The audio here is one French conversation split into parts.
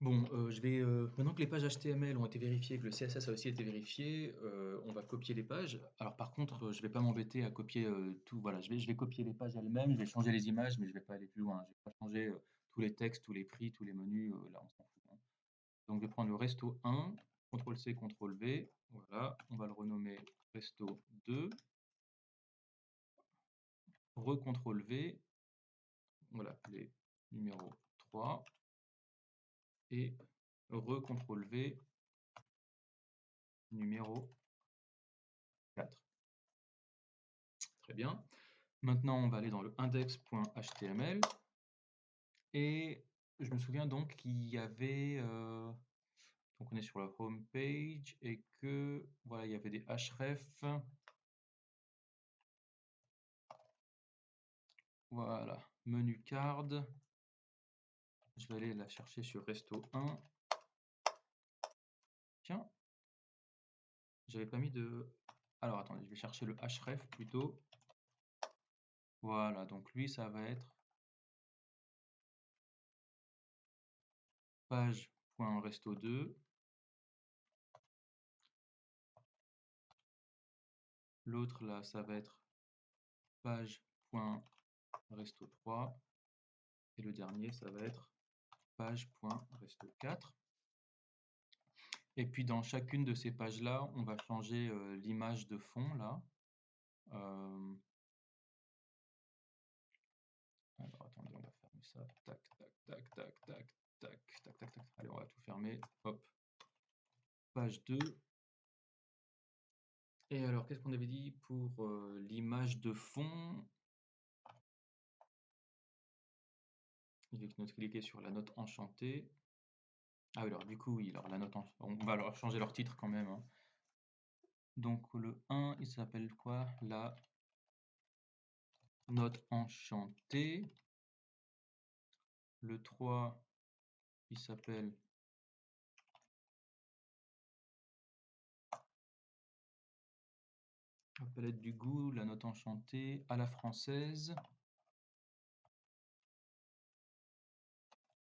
Bon, je vais, maintenant que les pages HTML ont été vérifiées, que le CSS a aussi été vérifié, on va copier les pages. Alors par contre, je vais pas m'embêter à copier, tout, voilà, je vais copier les pages elles-mêmes, je vais changer les images, mais je vais pas aller plus loin. Je vais pas changer, tous les textes, tous les prix, tous les menus, là, on s'en fout, hein. Donc je vais prendre le resto 1, CTRL-C, CTRL-V, voilà, on va le renommer resto 2, re-CTRL-V, voilà, les numéros 3 et re-CTRL-V, numéro 4. Très bien. Maintenant, on va aller dans le index.html et je me souviens donc qu'il y avait, donc on est sur la home page et que voilà, il y avait des href. Voilà, menu card. Je vais aller la chercher sur resto 1. Tiens, j'avais pas mis de. Alors attendez, je vais chercher le href plutôt. Voilà, donc lui, ça va être page.resto2. L'autre là, ça va être page.resto3. Et le dernier, ça va être page.resto4. Et puis dans chacune de ces pages-là, on va changer l'image de fond là. Alors attendez, on va fermer ça. Tac, tac, tac, tac, tac, tac, tac, tac, tac. Allez, on va tout fermer. Hop. Page 2. Et alors, qu'est-ce qu'on avait dit pour l'image de fond? Il faut cliquer sur la note enchantée. Ah oui, alors du coup, oui, alors la note on va leur changer leur titre quand même, hein. Donc le 1, il s'appelle quoi? La note enchantée. Le 3, il s'appelle la palette du goût, la note enchantée, à la française.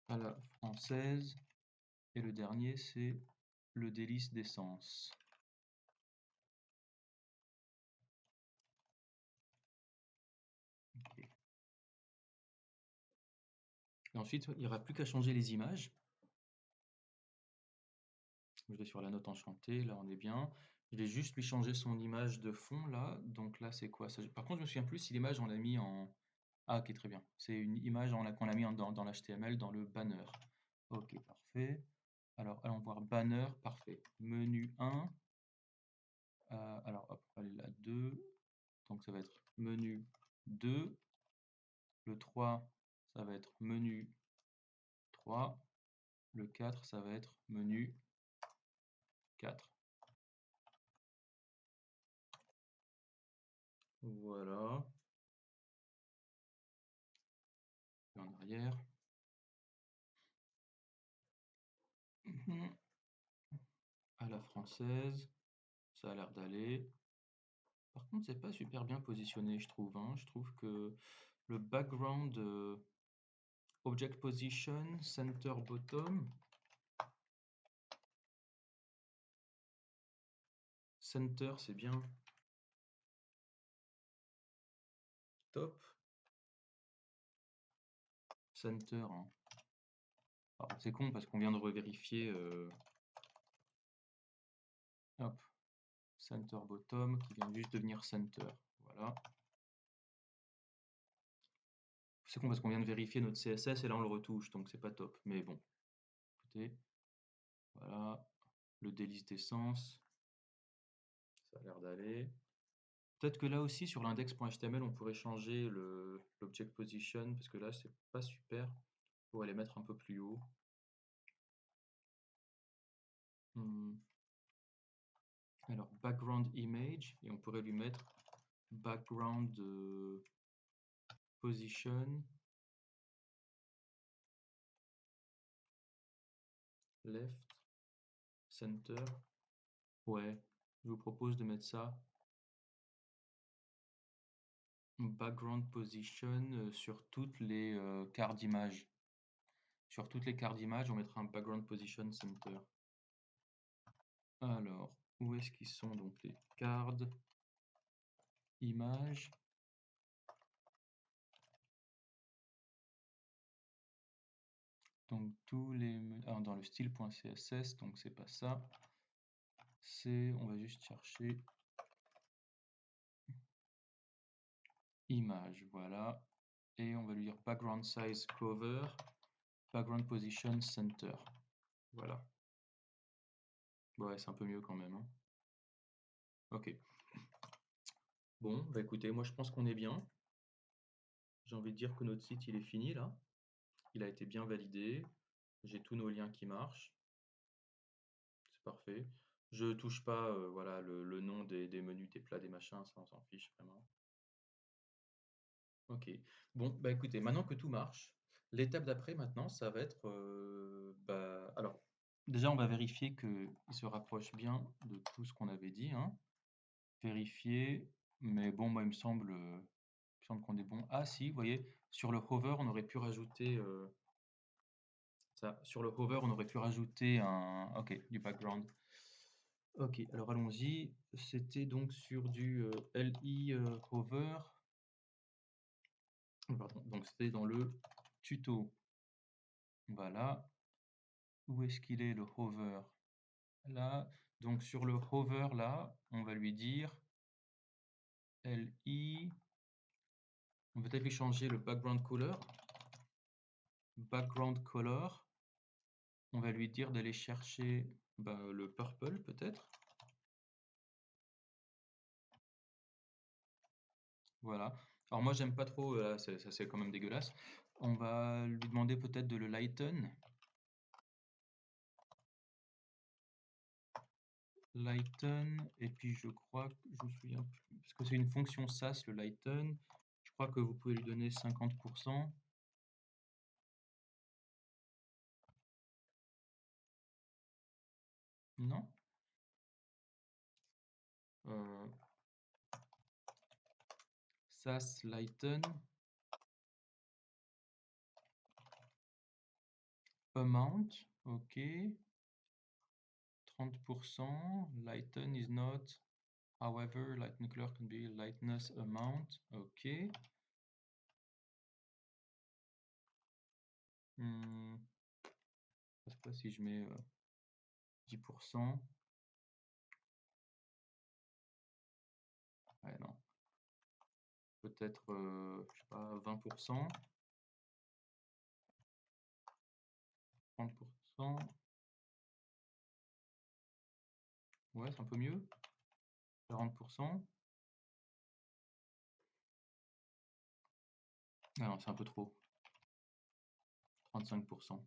À la française. Et le dernier, c'est le délice d'essence. Okay. Et ensuite, il n'y aura plus qu'à changer les images. Je vais sur la note enchantée, là on est bien. Je vais juste lui changer son image de fond là. Donc là c'est quoi ça? Par contre je me souviens plus si l'image on l'a mis en... Ah ok, très bien. C'est une image qu'on a mis dans l'HTML, dans le banner. Ok, parfait. Alors allons voir banner, parfait. Menu 1. Alors hop, on va aller là 2. Donc ça va être menu 2. Le 3, ça va être menu 3. Le 4, ça va être menu 4. Voilà. Et en arrière. À la française, ça a l'air d'aller. Par contre, c'est pas super bien positionné, je trouve, hein. Je trouve que le background object position, center bottom, center c'est bien, top, center, hein. Alors, c'est con parce qu'on vient de revérifier. Hop, center bottom qui vient juste devenir center. Voilà. C'est con parce qu'on vient de vérifier notre CSS et là on le retouche, donc c'est pas top. Mais bon, écoutez, voilà, le délice d'essence, ça a l'air d'aller. Peut-être que là aussi sur l'index.html on pourrait changer l'object position parce que là c'est pas super. Pour les mettre un peu plus haut. Alors background image et on pourrait lui mettre background position left center. Ouais, je vous propose de mettre ça background position sur toutes les quarts d'image. Sur toutes les cartes d'image, on mettra un background position center. Alors, où est-ce qu'ils sont donc les cards images? Donc tous les dans le style.css, donc c'est pas ça. C'est, on va juste chercher image, voilà. Et on va lui dire background size cover, background position center. Voilà. Ouais, c'est un peu mieux quand même, hein. Ok. Bon, bah écoutez, moi je pense qu'on est bien. J'ai envie de dire que notre site il est fini là. Il a été bien validé. J'ai tous nos liens qui marchent. C'est parfait. Je touche pas voilà, le nom des menus, des plats, des machins, ça on s'en fiche vraiment. Ok. Bon, bah écoutez, maintenant que tout marche, l'étape d'après maintenant, ça va être alors déjà on va vérifier qu'il se rapproche bien de tout ce qu'on avait dit, hein. Vérifier, mais bon, moi il me semble qu'on est bon. Ah si, vous voyez, sur le hover, on aurait pu rajouter ça. Sur le hover, on aurait pu rajouter ok, du background. Ok, alors allons-y. C'était donc sur du LI hover. Pardon, donc c'était dans le tuto. Voilà. Où est-ce qu'il est le hover? Là. Donc sur le hover là, on va lui dire LI. On va peut-être lui changer le background color. Background color. On va lui dire d'aller chercher le purple peut-être. Voilà. Alors moi j'aime pas trop, ça c'est quand même dégueulasse. On va lui demander peut-être de le lighten. Lighten, et puis je crois que je me souviens plus, parce que c'est une fonction SAS le lighten. Je crois que vous pouvez lui donner 50%. Non? SAS lighten. Amount, ok. 30%. Lighten is not. However, lighten color can be lightness amount. Ok. Je sais pas si je mets 10%. Ouais, non. Peut-être, je sais pas, 20%. 30%. Ouais, c'est un peu mieux. 40%. Ah non, c'est un peu trop. 35%.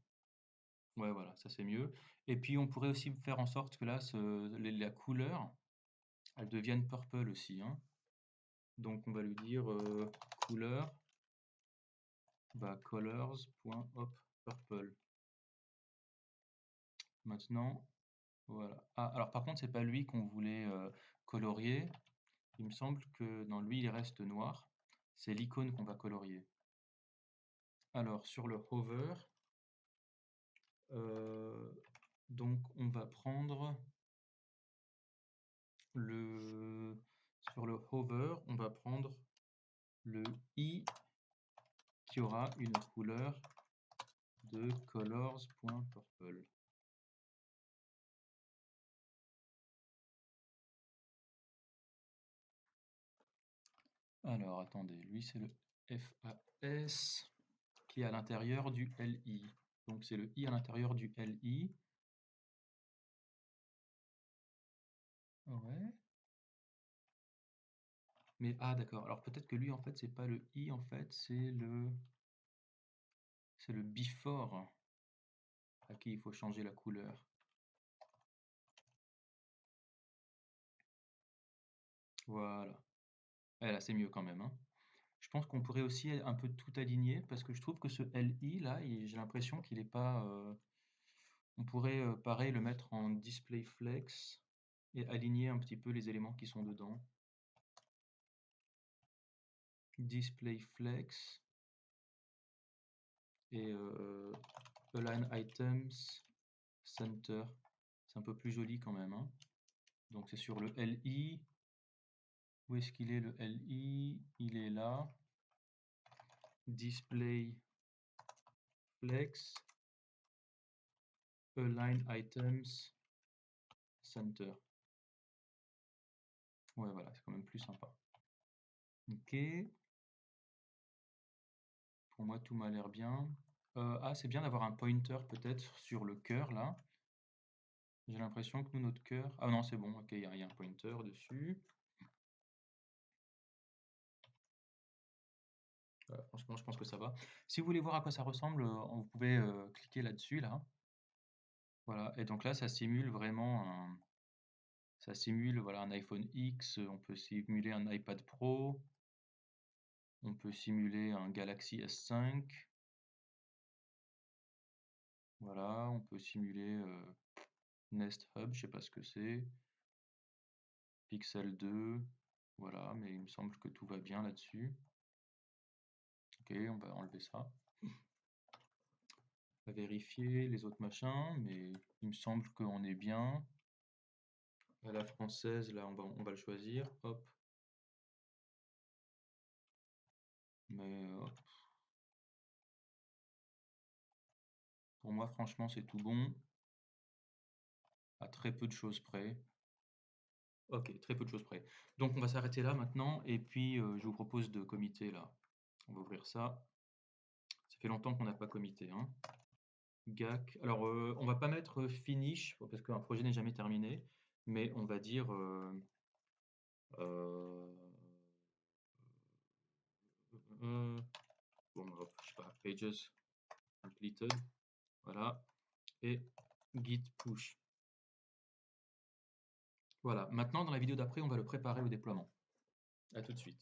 Ouais, voilà, ça c'est mieux. Et puis on pourrait aussi faire en sorte que là, la couleur, elle devienne purple aussi, hein. Donc on va lui dire couleur, colors.hop Maintenant, voilà. Ah, alors par contre, c'est pas lui qu'on voulait colorier. Il me semble que dans lui, il reste noir. C'est l'icône qu'on va colorier. Alors sur le hover, donc on va prendre sur le hover, on va prendre le i qui aura une couleur de colors.purple. Alors attendez, lui c'est le FAS qui est à l'intérieur du LI. Donc c'est le i à l'intérieur du LI. Ouais. Mais ah d'accord. Alors peut-être que lui en fait c'est pas le i, en fait c'est le before à qui il faut changer la couleur. Voilà. Et là c'est mieux quand même, hein. Je pense qu'on pourrait aussi un peu tout aligner parce que je trouve que ce LI là, j'ai l'impression qu'il est pas. On pourrait pareil le mettre en display flex et aligner un petit peu les éléments qui sont dedans. Display flex et align items, center. C'est un peu plus joli quand même, hein. Donc c'est sur le LI. Où est-ce qu'il est le LI? Il est là. Display flex, align items, center. Ouais, voilà, c'est quand même plus sympa. Ok. Pour moi, tout m'a l'air bien. Ah, c'est bien d'avoir un pointer peut-être sur le cœur là. J'ai l'impression que nous, notre cœur. Ah non, c'est bon, ok, il y a un pointer dessus. Franchement, je pense que ça va. Si vous voulez voir à quoi ça ressemble, vous pouvez cliquer là-dessus là. Voilà, et donc là, ça simule vraiment un. Ça simule voilà, un iPhone X, on peut simuler un iPad Pro, on peut simuler un Galaxy S5. Voilà, on peut simuler Nest Hub, je sais pas ce que c'est. Pixel 2, voilà, mais il me semble que tout va bien là-dessus. Ok, on va enlever ça. On va vérifier les autres machins, mais il me semble qu'on est bien. À la française, là, on va le choisir. Hop. Mais pour moi, franchement, c'est tout bon. À très peu de choses près. Ok, très peu de choses près. Donc, on va s'arrêter là maintenant. Et puis, je vous propose de commiter là. On va ouvrir ça. Ça fait longtemps qu'on n'a pas commité, hein. GAC. Alors, on va pas mettre finish parce qu'un projet n'est jamais terminé, mais on va dire euh, bon, hop, je sais pas, pages completed, voilà, et git push. Voilà. Maintenant, dans la vidéo d'après, on va le préparer au déploiement. À tout de suite.